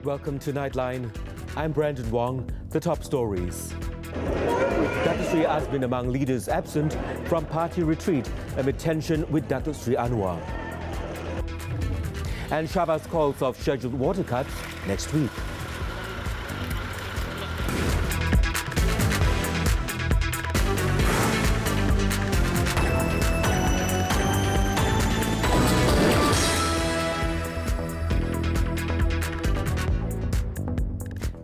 Welcome to Nightline. I'm Brandon Wong. The top stories. Datuk Sri Azmin among leaders absent from party retreat amid tension with Datuk Sri Anwar. And Shahbaz calls off scheduled water cuts next week.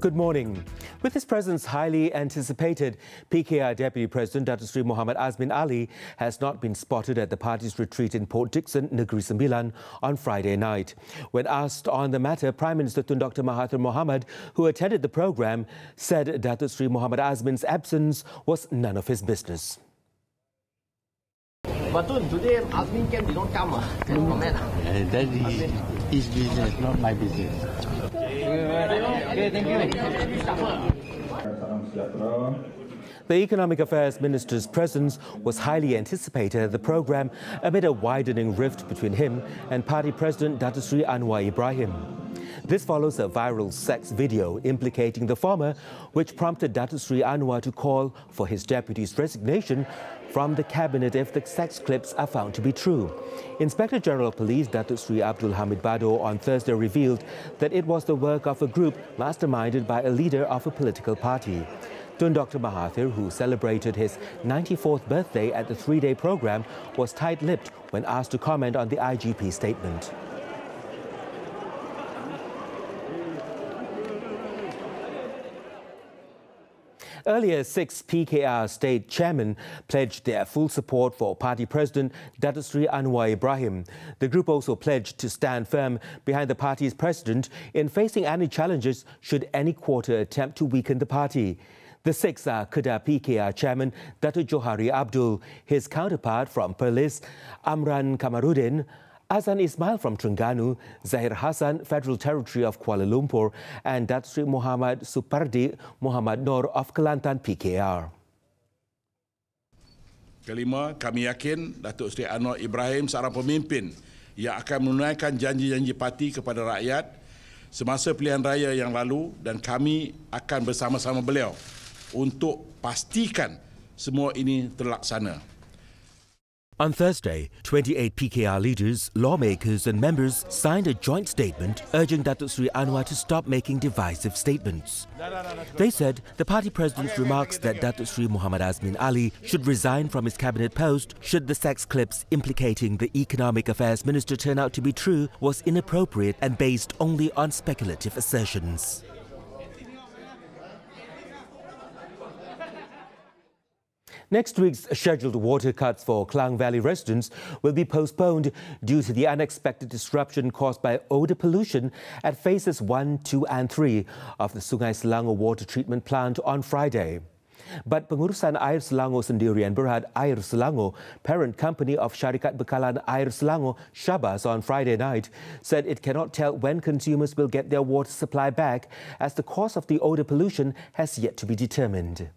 Good morning. With his presence highly anticipated, PKR Deputy President Datuk Sri Muhammad Azmin Ali has not been spotted at the party's retreat in Port Dickson, Negeri Sembilan on Friday night. When asked on the matter, Prime Minister Tun Dr. Mahathir Mohamad, who attended the programme, said Datuk Sri Muhammad Azmin's absence was none of his business. But today Azmin came, did not come. That is his business, not my business. Okay, thank you. The Economic Affairs Minister's presence was highly anticipated at the programme amid a widening rift between him and Party President Datuk Sri Anwar Ibrahim. This follows a viral sex video implicating the former, which prompted Datuk Sri Anwar to call for his deputy's resignation from the cabinet if the sex clips are found to be true. Inspector General of Police Datuk Sri Abdul Hamid Bado on Thursday revealed that it was the work of a group masterminded by a leader of a political party. Tun Dr. Mahathir, who celebrated his 94th birthday at the three-day programme, was tight-lipped when asked to comment on the IGP statement. Earlier, 6 PKR state chairmen pledged their full support for Party President Datuk Sri Anwar Ibrahim. The group also pledged to stand firm behind the party's president in facing any challenges should any quarter attempt to weaken the party. The 6 are Kedah PKR chairman Datuk Johari Abdul, his counterpart from Perlis, Amran Kamarudin, Azan Ismail from Terengganu, Zahir Hassan, Federal Territory of Kuala Lumpur, and Datuk Sri Muhammad Supardi Muhammad Noor of Kelantan PKR. Kelima, kami yakin Datuk Seri Anwar Ibrahim seorang pemimpin yang akan menunaikan janji-janji parti kepada rakyat semasa pilihan raya yang lalu, dan kami akan bersama-sama beliau untuk pastikan semua ini terlaksana. On Thursday, 28 PKR leaders, lawmakers and members signed a joint statement urging Datuk Sri Anwar to stop making divisive statements. They said the party president's remarks that Datuk Sri Muhammad Azmin Ali should resign from his cabinet post should the sex clips implicating the Economic Affairs Minister turn out to be true was inappropriate and based only on speculative assertions. Next week's scheduled water cuts for Klang Valley residents will be postponed due to the unexpected disruption caused by odour pollution at phases 1, 2 and 3 of the Sungai Selangor water treatment plant on Friday. But Pengurusan Air Selangor Sendirian Berhad Air Selangor, parent company of Syarikat Bekalan Air Selangor, Shahbaz, on Friday night, said it cannot tell when consumers will get their water supply back as the cause of the odour pollution has yet to be determined.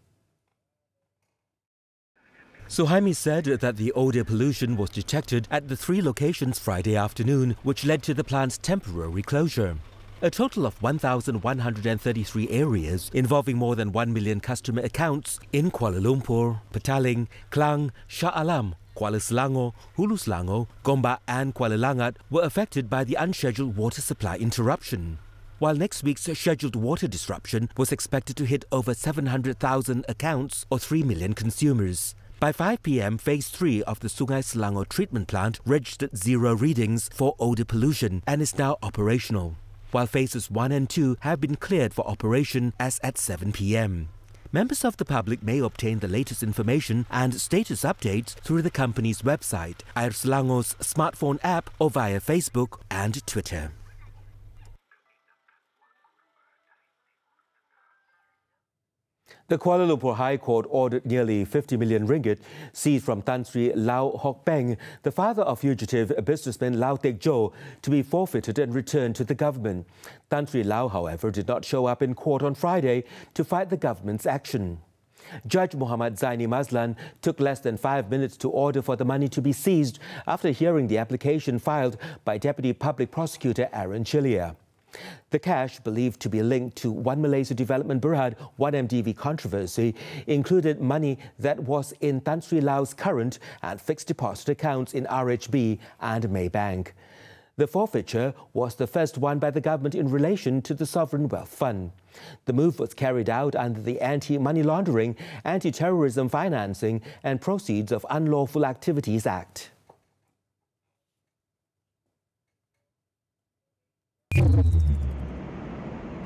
Suhaimi said that the odour pollution was detected at the 3 locations Friday afternoon, which led to the plant's temporary closure. A total of 1,133 areas involving more than 1 million customer accounts in Kuala Lumpur, Petaling, Klang, Shah Alam, Kuala Selangor, Hulu Selangor, Gombak and Kuala Langat were affected by the unscheduled water supply interruption. While next week's scheduled water disruption was expected to hit over 700,000 accounts or 3 million consumers. By 5 p.m, Phase 3 of the Sungai Selangor treatment plant registered 0 readings for odour pollution and is now operational, while Phases 1 and 2 have been cleared for operation as at 7 p.m. Members of the public may obtain the latest information and status updates through the company's website, Air Selangor's smartphone app or via Facebook and Twitter. The Kuala Lumpur High Court ordered nearly 50 million ringgit seized from Tan Sri Lau Hock Peng, the father of fugitive businessman Lau Tek Jo, to be forfeited and returned to the government. Tan Sri Lau, however, did not show up in court on Friday to fight the government's action. Judge Muhammad Zaini Mazlan took less than 5 minutes to order for the money to be seized after hearing the application filed by Deputy Public Prosecutor Aaron Chilia. The cash, believed to be linked to One Malaysia Development Berhad 1MDB controversy, included money that was in Tan Sri Lau's current and fixed deposit accounts in RHB and Maybank. The forfeiture was the first one by the government in relation to the Sovereign Wealth Fund. The move was carried out under the Anti-Money Laundering, Anti-Terrorism Financing and Proceeds of Unlawful Activities Act.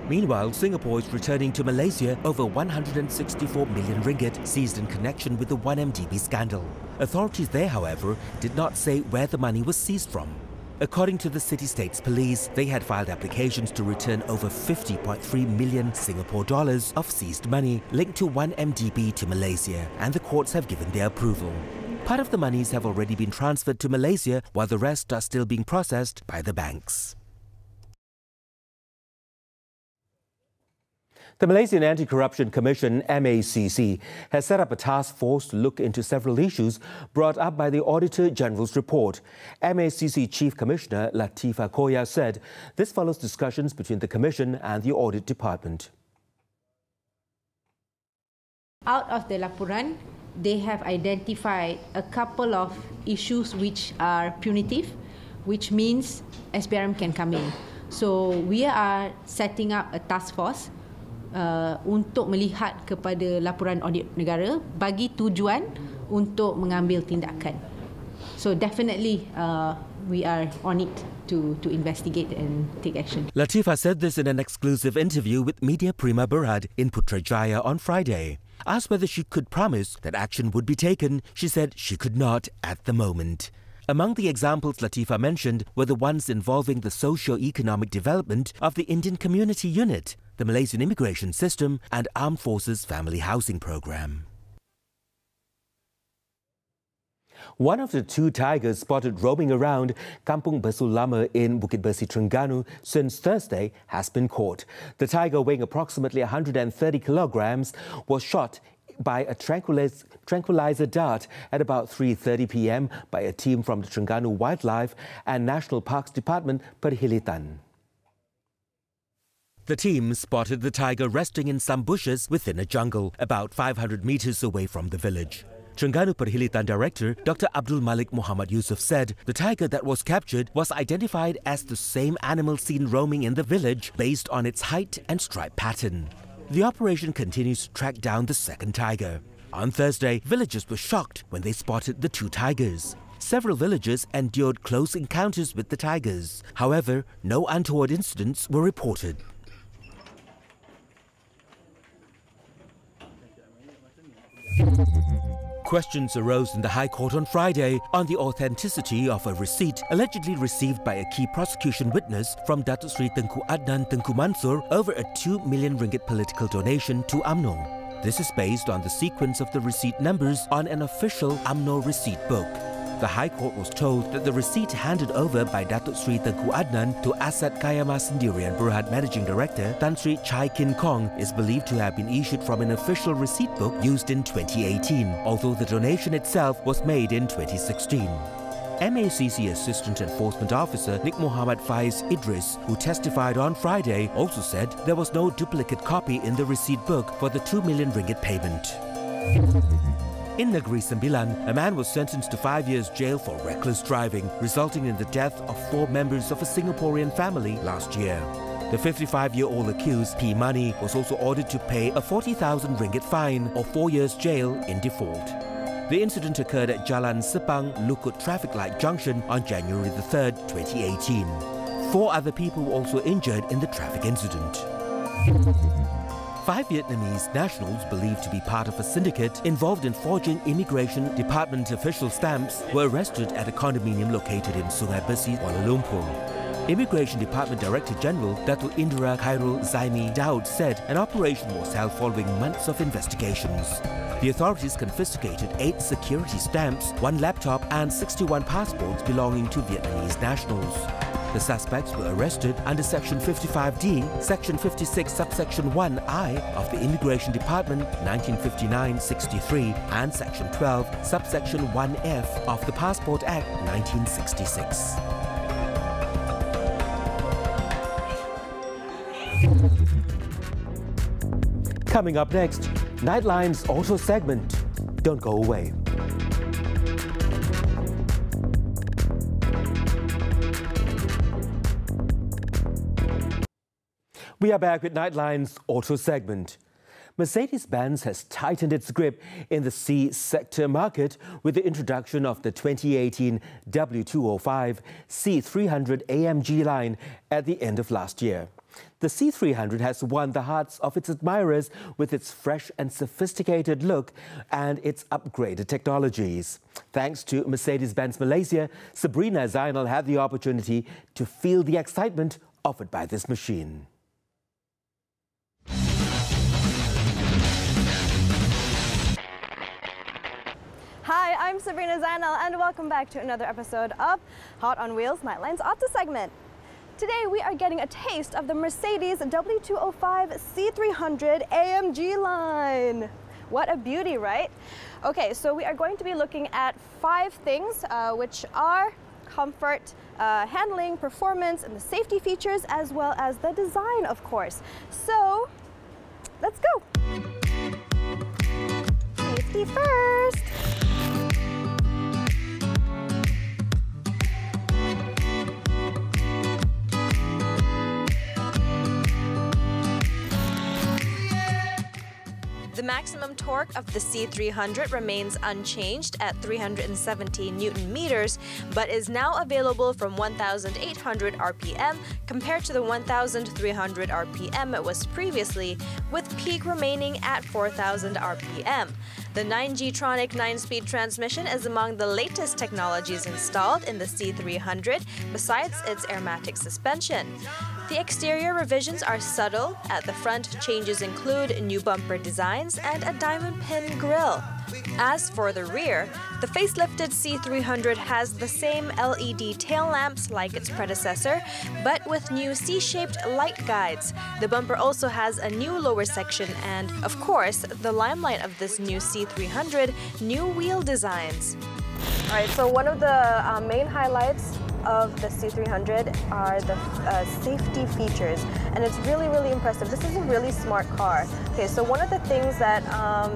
Meanwhile, Singapore is returning to Malaysia over 164 million ringgit seized in connection with the 1MDB scandal. Authorities there, however, did not say where the money was seized from. According to the city-state's police, they had filed applications to return over 50.3 million Singapore dollars of seized money linked to 1MDB to Malaysia, and the courts have given their approval. Part of the monies have already been transferred to Malaysia, while the rest are still being processed by the banks. The Malaysian Anti-Corruption Commission, MACC, has set up a task force to look into several issues brought up by the Auditor General's report. MACC Chief Commissioner Latifah Koya said this follows discussions between the Commission and the Audit Department. Out of the laporan, they have identified a couple of issues which are punitive, which means SPRM can come in. So we are setting up a task force untuk melihat kepada laporan audit negara bagi tujuan untuk mengambil tindakan. So definitely we are on it to investigate and take action. Latifah said this in an exclusive interview with Media Prima Berhad in Putrajaya on Friday. Asked whether she could promise that action would be taken, she said she could not at the moment. Among the examples Latifah mentioned were the ones involving the socio-economic development of the Indian Community Unit, the Malaysian immigration system and Armed Forces Family Housing Program. One of the two tigers spotted roaming around Kampung Besul Lama in Bukit Bersih, Terengganu since Thursday has been caught. The tiger, weighing approximately 130 kilograms, was shot by a tranquilizer dart at about 3:30 p.m. by a team from the Terengganu Wildlife and National Parks Department, Perhilitan. The team spotted the tiger resting in some bushes within a jungle, about 500 meters away from the village. Terengganu Perhilitan Director Dr. Abdul Malik Muhammad Yusuf said the tiger that was captured was identified as the same animal seen roaming in the village based on its height and stripe pattern. The operation continues to track down the second tiger. On Thursday, villagers were shocked when they spotted the two tigers. Several villagers endured close encounters with the tigers. However, no untoward incidents were reported. Questions arose in the High Court on Friday on the authenticity of a receipt allegedly received by a key prosecution witness from Datuk Sri Tengku Adnan Tengku Mansur over a 2 million ringgit political donation to UMNO. This is based on the sequence of the receipt numbers on an official UMNO receipt book. The High Court was told that the receipt handed over by Datuk Sri Tengku Adnan to Aset Kaya Mas Sendirian Berhad Managing Director Tan Sri Chai Kin Kong is believed to have been issued from an official receipt book used in 2018, although the donation itself was made in 2016. MACC Assistant Enforcement Officer Nik Muhammad Faiz Idris, who testified on Friday, also said there was no duplicate copy in the receipt book for the 2 million ringgit payment. In Negeri Sembilan, a man was sentenced to 5 years jail for reckless driving, resulting in the death of 4 members of a Singaporean family last year. The 55-year-old accused, P. Money, was also ordered to pay a 40,000 ringgit fine or 4 years jail in default. The incident occurred at Jalan Sepang Lukut Traffic Light Junction on January the 3rd, 2018. 4 other people were also injured in the traffic incident. 5 Vietnamese nationals believed to be part of a syndicate involved in forging Immigration Department official stamps were arrested at a condominium located in Sungai Besi, Kuala Lumpur. Immigration Department Director General Datuk Indra Khairul Zaimi Daud said an operation was held following months of investigations. The authorities confiscated 8 security stamps, 1 laptop and 61 passports belonging to Vietnamese nationals. The suspects were arrested under Section 55D, Section 56 Subsection 1I of the Immigration Department 1959-63 and Section 12 Subsection 1F of the Passport Act 1966. Coming up next, Nightline's auto segment. Don't go away. We are back with Nightline's auto segment. Mercedes-Benz has tightened its grip in the C sector market with the introduction of the 2018 W205 C300 AMG line at the end of last year. The C300 has won the hearts of its admirers with its fresh and sophisticated look and its upgraded technologies. Thanks to Mercedes-Benz Malaysia, Sabrina Zainal had the opportunity to feel the excitement offered by this machine. Hi, I'm Sabrina Zainal and welcome back to another episode of Hot on Wheels, Nightline's Auto segment. Today we are getting a taste of the Mercedes W205 C300 AMG line. What a beauty, right? Okay, so we are going to be looking at 5 things, which are comfort, handling, performance, and the safety features, as well as the design, of course. So, let's go. Safety first. The maximum torque of the C300 remains unchanged at 370 Newton meters, but is now available from 1,800 RPM compared to the 1,300 RPM it was previously, with peak remaining at 4,000 RPM. The 9G-tronic 9-speed transmission is among the latest technologies installed in the C300, besides its airmatic suspension. The exterior revisions are subtle. At the front, changes include new bumper designs and a diamond pin grille. As for the rear, the facelifted C300 has the same LED tail lamps like its predecessor, but with new C-shaped light guides. The bumper also has a new lower section and, of course, the limelight of this new C300, new wheel designs. All right, so one of the main highlights of the C300 are the safety features, and it's really, really impressive. This is a really smart car. Okay, so one of the things that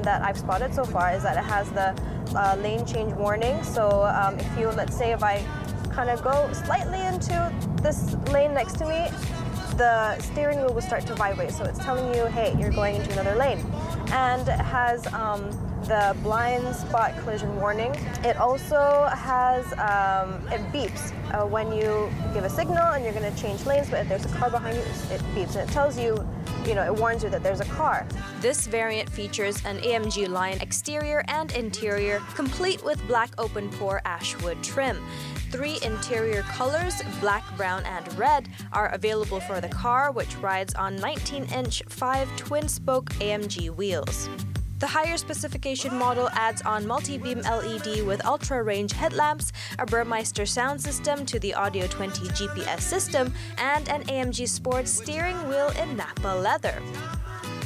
that I've spotted so far is that it has the lane change warning. So if you, let's say, if I kind of go slightly into this lane next to me, the steering wheel will start to vibrate. So it's telling you, hey, you're going into another lane. And it has the blind spot collision warning. It also has, it beeps when you give a signal and you're going to change lanes, but if there's a car behind you, it beeps and it tells you, it warns you that there's a car. This variant features an AMG line exterior and interior, complete with black open-pore ashwood trim. 3 interior colors, black, brown, and red, are available for the car, which rides on 19-inch 5 twin-spoke AMG wheels. The higher specification model adds on multi-beam LED with ultra-range headlamps, a Burmeister sound system to the Audio 20 GPS system, and an AMG Sports steering wheel in Napa leather.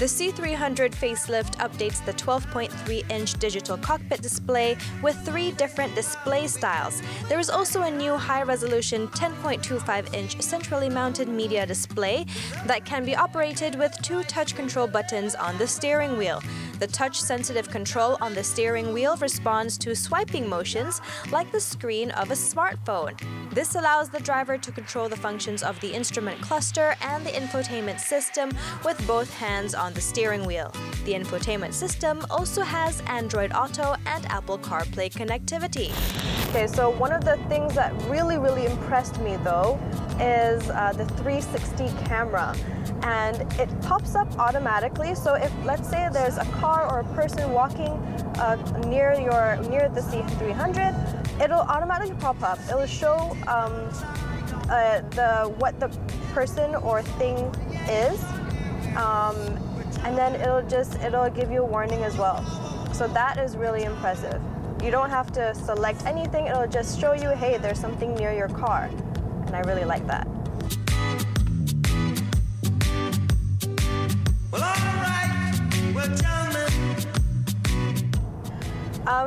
The C300 facelift updates the 12.3-inch digital cockpit display with 3 different display styles. There is also a new high-resolution 10.25-inch centrally mounted media display that can be operated with 2 touch control buttons on the steering wheel. The touch-sensitive control on the steering wheel responds to swiping motions like the screen of a smartphone. This allows the driver to control the functions of the instrument cluster and the infotainment system with both hands on the steering wheel. The infotainment system also has Android Auto and Apple CarPlay connectivity. Okay, so one of the things that really, really impressed me though is the 360 camera. And it pops up automatically. So if, let's say, there's a car or a person walking near the C300, it'll automatically pop up. It'll show what the person or thing is, and then it'll give you a warning as well. So that is really impressive. You don't have to select anything. It'll just show you, hey, there's something near your car, and I really like that.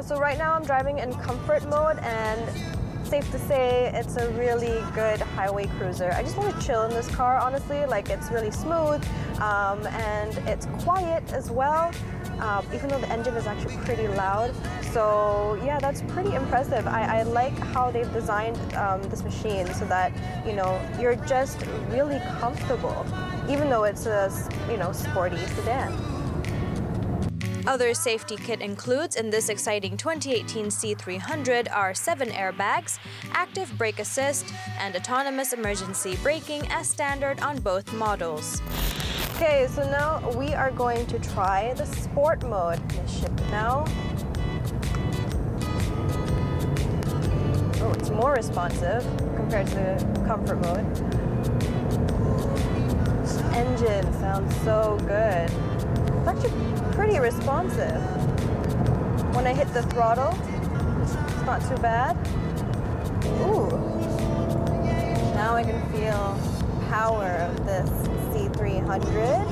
So right now I'm driving in comfort mode, and safe to say it's a really good highway cruiser. I just want to chill in this car, honestly. Like, it's really smooth. and it's quiet as well, even though the engine is actually pretty loud. So yeah, that's pretty impressive. I like how they've designed this machine so that, you know, you're just really comfortable, even though it's a, you know, sporty sedan. Other safety kit includes in this exciting 2018 C300 are 7 airbags, active brake assist, and autonomous emergency braking as standard on both models. Okay, so now we are going to try the sport mode. Let's ship it now. Oh, it's more responsive compared to comfort mode. This engine sounds so good. It's actually pretty responsive. When I hit the throttle, it's not too bad. Ooh. Now I can feel power of this C300.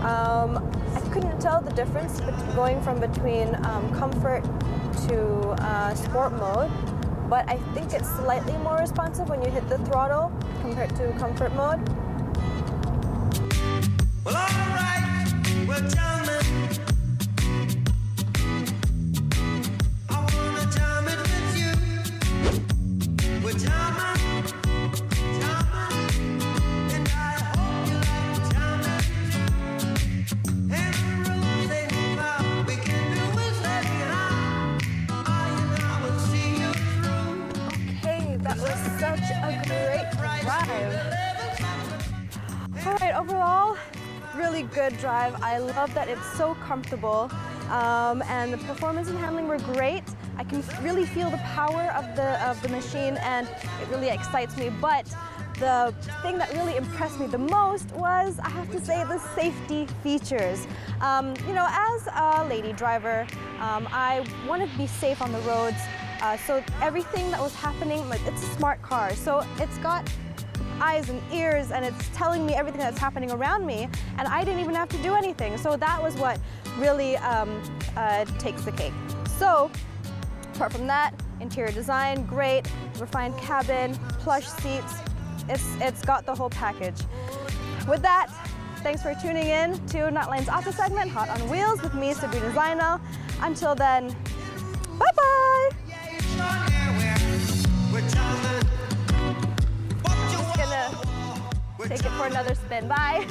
I couldn't tell the difference going from between comfort to sport mode, but I think it's slightly more responsive when you hit the throttle compared to comfort mode. Well, all right, well, jamming. I wanna jam it with you. We're jamming, and I hope you like jamming. And the rules ain't about we can do is let me high. I will see you through. Okay, that was such a great drive. All right, overall, really good drive. I love that it's so comfortable, and the performance and handling were great. I can really feel the power of the machine, and it really excites me. But the thing that really impressed me the most was, I have to say, the safety features. You know, as a lady driver, I wanted to be safe on the roads. So everything that was happening, like, it's a smart car, so it's got eyes and ears, and it's telling me everything that's happening around me, and I didn't even have to do anything. So that was what really takes the cake. So apart from that, interior design, great, refined cabin, plush seats, it's got the whole package. With that, thanks for tuning in to Nightline's Auto segment, Hot on Wheels, with me, Sabrina Zainal. Until then, bye-bye! Take it for another spin. Bye.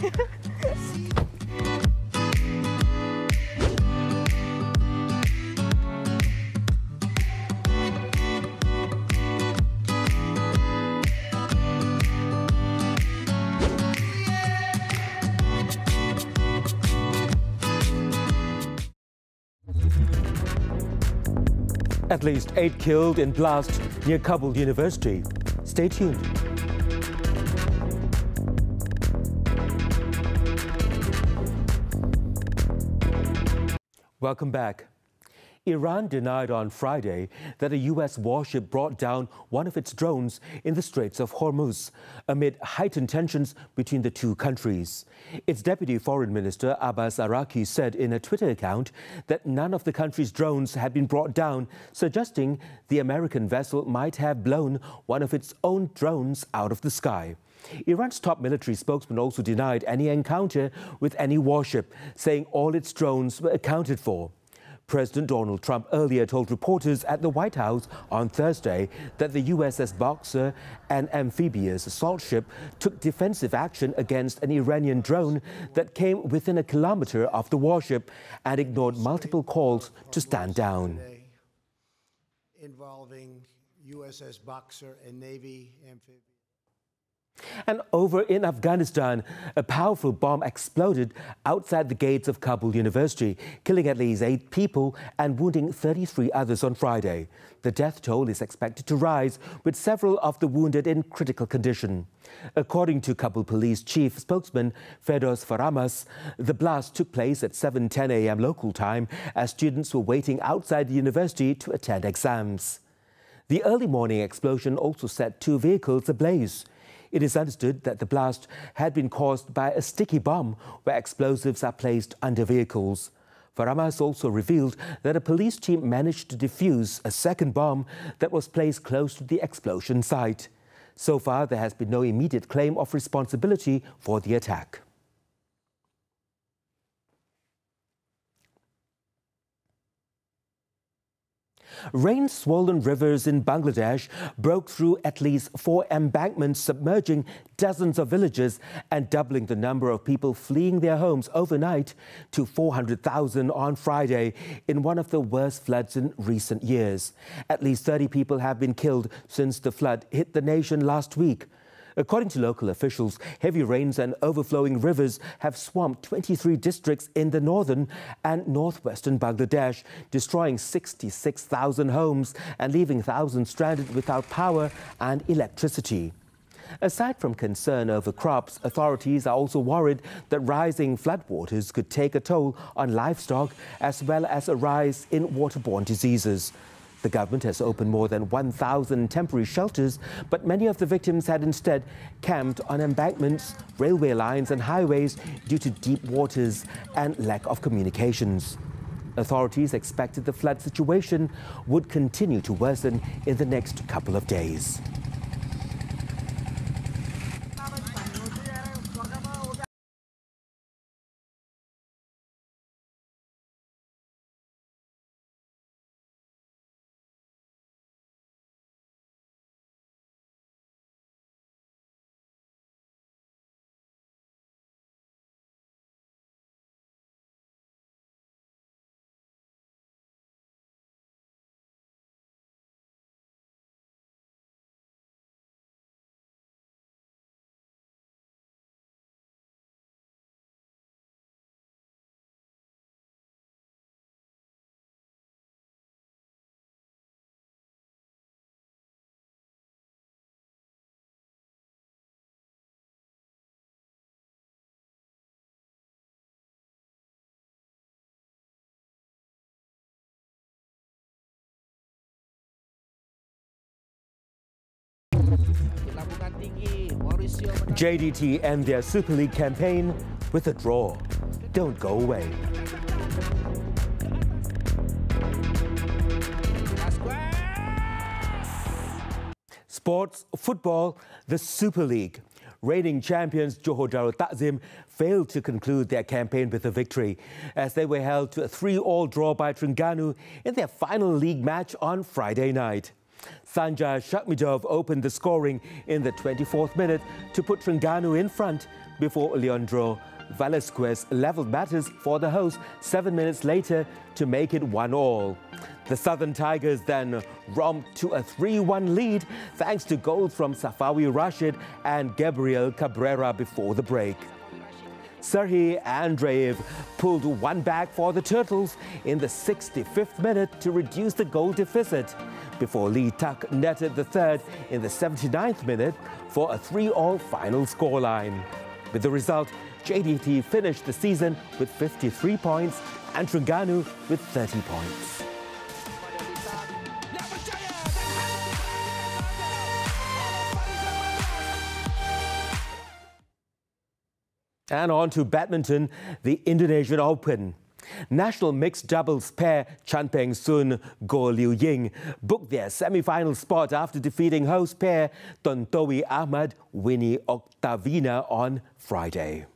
At least 8 killed in blast near Kabul University. Stay tuned. Welcome back. Iran denied on Friday that a U.S. warship brought down one of its drones in the Straits of Hormuz amid heightened tensions between the two countries. Its Deputy Foreign Minister Abbas Araki said in a Twitter account that none of the country's drones had been brought down, suggesting the American vessel might have blown one of its own drones out of the sky. Iran's top military spokesman also denied any encounter with any warship, saying all its drones were accounted for. President Donald Trump earlier told reporters at the White House on Thursday that the USS Boxer, an amphibious assault ship, took defensive action against an Iranian drone that came within a kilometer of the warship and ignored multiple calls to stand down. Involving USS Boxer and Navy amphibious. And over in Afghanistan, a powerful bomb exploded outside the gates of Kabul University, killing at least 8 people and wounding 33 others on Friday. The death toll is expected to rise, with several of the wounded in critical condition. According to Kabul Police Chief Spokesman Ferdous Faramas, the blast took place at 7:10 a.m. local time as students were waiting outside the university to attend exams. The early morning explosion also set 2 vehicles ablaze. It is understood that the blast had been caused by a sticky bomb where explosives are placed under vehicles. Faramas also revealed that a police team managed to defuse a second bomb that was placed close to the explosion site. So far, there has been no immediate claim of responsibility for the attack. Rain-swollen rivers in Bangladesh broke through at least 4 embankments, submerging dozens of villages and doubling the number of people fleeing their homes overnight to 400,000 on Friday in one of the worst floods in recent years. At least 30 people have been killed since the flood hit the nation last week. According to local officials, heavy rains and overflowing rivers have swamped 23 districts in the northern and northwestern Bangladesh, destroying 66,000 homes and leaving thousands stranded without power and electricity. Aside from concern over crops, authorities are also worried that rising floodwaters could take a toll on livestock as well as a rise in waterborne diseases. The government has opened more than 1,000 temporary shelters, but many of the victims had instead camped on embankments, railway lines and highways due to deep waters and lack of communications. Authorities expected the flood situation would continue to worsen in the next couple of days. JDT end their Super League campaign with a draw. Don't go away. Sports, football, the Super League. Reigning champions Johor Darul Takzim failed to conclude their campaign with a victory as they were held to a 3-all draw by Terengganu in their final league match on Friday night. Sanjay Shakmidov opened the scoring in the 24th minute to put Terengganu in front before Leandro Velasquez levelled matters for the hosts 7 minutes later to make it 1-all. The Southern Tigers then romped to a 3-1 lead thanks to goals from Safawi Rashid and Gabriel Cabrera before the break. Serhii Andreev pulled one back for the Turtles in the 65th minute to reduce the goal deficit, before Lee Tak netted the third in the 79th minute for a 3-all final scoreline. With the result, JDT finished the season with 53 points and Terengganu with 30 points. And on to badminton, the Indonesian Open. National mixed doubles pair Chan Peng Sun, Goh Liu Ying booked their semi-final spot after defeating host pair Tontowi Ahmad, Winnie Octavina on Friday.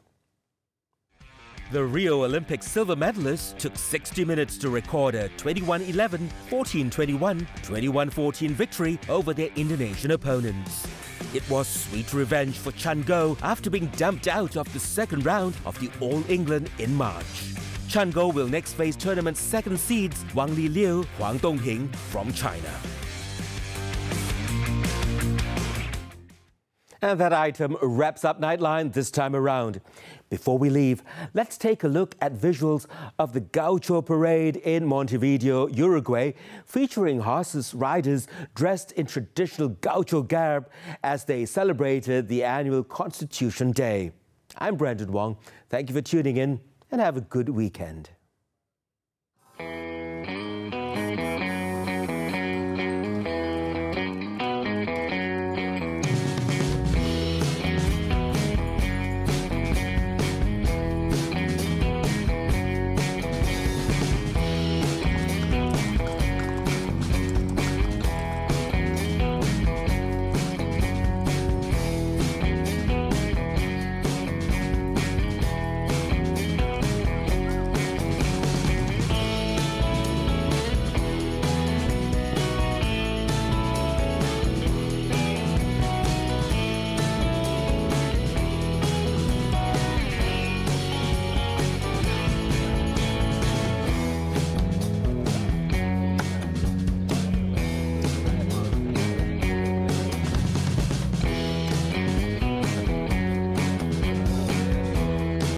The Rio Olympic silver medalists took 60 minutes to record a 21-11, 14-21, 21-14 victory over their Indonesian opponents. It was sweet revenge for Chan Go after being dumped out of the second round of the All England in March. Chan Go will next face tournament's second seeds Wang Li Liu, Huang Dongping from China. And that item wraps up Nightline this time around. Before we leave, let's take a look at visuals of the Gaucho Parade in Montevideo, Uruguay, featuring horses riders dressed in traditional Gaucho garb as they celebrated the annual Constitution Day. I'm Brandon Wong. Thank you for tuning in and have a good weekend.